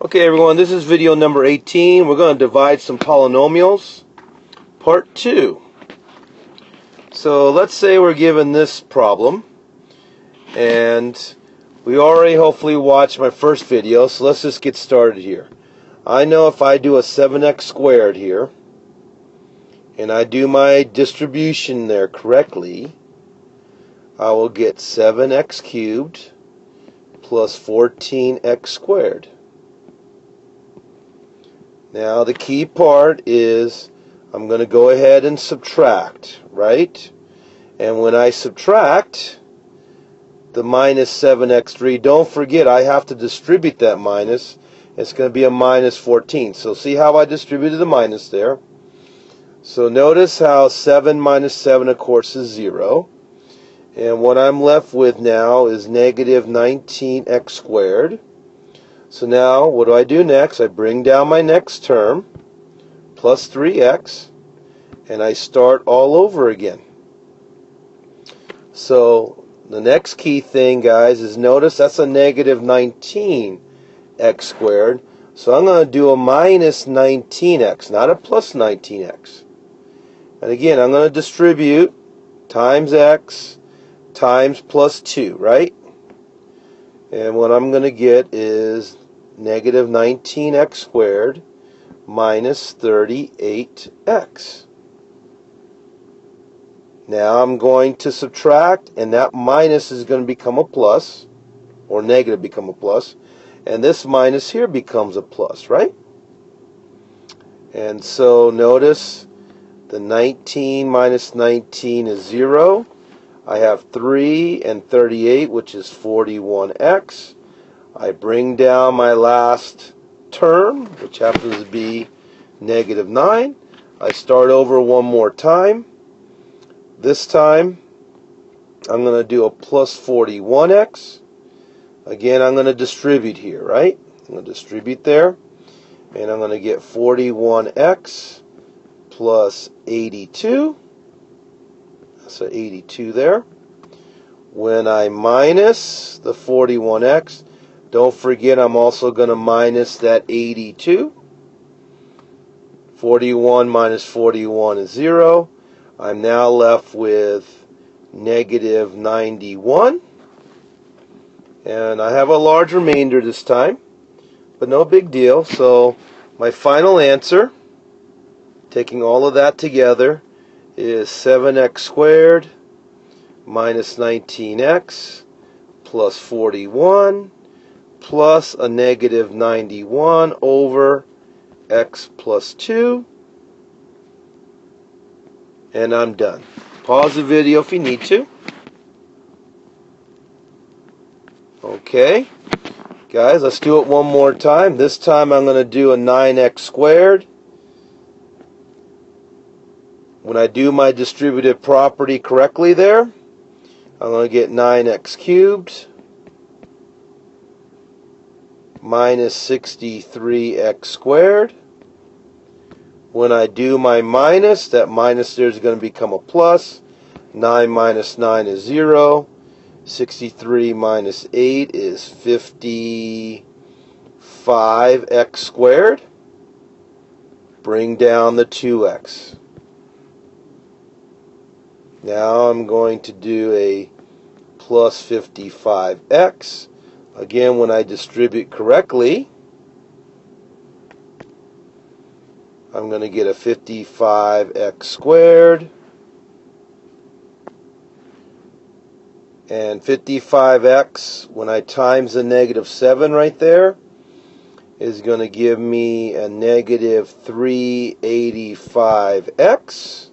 Okay everyone, this is video number 18. We're going to divide some polynomials, part 2. So let's say we're given this problem, and we already hopefully watched my first video, so let's just get started here. I know if I do a 7x squared here, and I do my distribution there correctly, I will get 7x cubed plus 14x squared. Now the key part is I'm going to go ahead and subtract, right? And when I subtract the minus 7x3, don't forget I have to distribute that minus. It's going to be a minus 14. So see how I distributed the minus there? So notice how 7 minus 7 of course is 0. And what I'm left with now is negative 19x squared. So now, what do I do next? I bring down my next term, plus 3x, and I start all over again. So, the next key thing, guys, is notice that's a negative 19x squared. So I'm going to do a minus 19x, not a plus 19x. And again, I'm going to distribute times x times plus 2, right? And what I'm going to get is negative 19x squared minus 38x. Now I'm going to subtract, and that minus is going to become a plus, or negative become a plus, and this minus here becomes a plus, right? And so notice the 19 minus 19 is 0. I have 3 and 38, which is 41x. I bring down my last term, which happens to be negative 9. I start over one more time. This time, I'm going to do a plus 41x. Again, I'm going to distribute here, right? I'm going to distribute there. And I'm going to get 41x plus 82. That's an 82 there. When I minus the 41x, don't forget I'm also going to minus that 82. 41 minus 41 is 0. I'm now left with negative 91. And I have a large remainder this time, but no big deal. So my final answer, taking all of that together, is 7x squared minus 19x plus 41 plus a negative 91 over x plus 2, and I'm done. Pause the video if you need to. Okay, guys, let's do it one more time. This time I'm going to do a 9x squared. When I do my distributive property correctly there, I'm going to get 9x cubed minus 63x squared. When I do my minus, that minus there is going to become a plus. 9 minus 9 is 0. 63 minus 8 is 55x squared. Bring down the 2x. Now I'm going to do a plus 55x. Again, when I distribute correctly, I'm going to get a 55x squared. And 55x, when I times the negative 7 right there, is going to give me a negative 385x.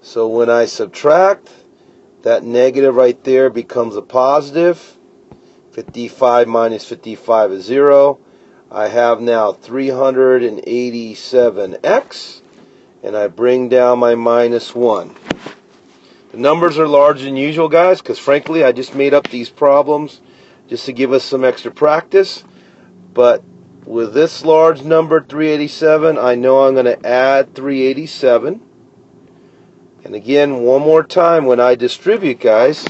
So when I subtract, that negative right there becomes a positive. 55 minus 55 is 0. I have now 387x, and I bring down my minus 1. The numbers are larger than usual, guys, because frankly I just made up these problems just to give us some extra practice. But with this large number, 387, I know I'm going to add 387. And again, one more time, when I distribute, guys,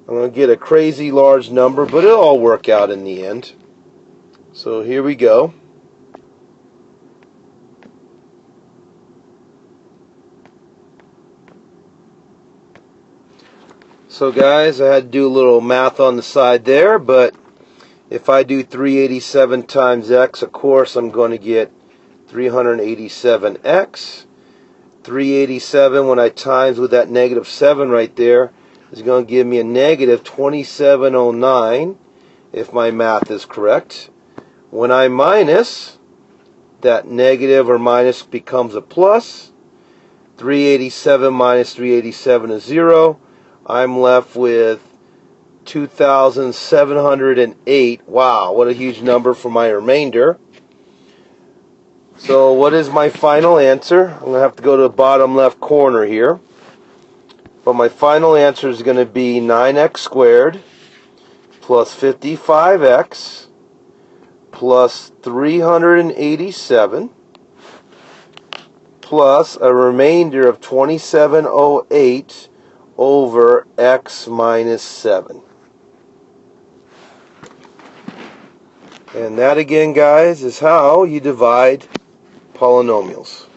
I'm going to get a crazy large number, but it'll all work out in the end. So here we go. So guys, I had to do a little math on the side there, but if I do 387 times x, of course I'm going to get 387x. 387, when I times with that negative 7 right there, is going to give me a negative 2709, if my math is correct. When I minus, that negative or minus becomes a plus. 387 minus 387 is 0. I'm left with 2,708. Wow, what a huge number for my remainder. So what is my final answer? I'm going to have to go to the bottom left corner here. But my final answer is going to be 9x squared plus 55x plus 387 plus a remainder of 2708 over x minus 7. And that again, guys, is how you divide polynomials.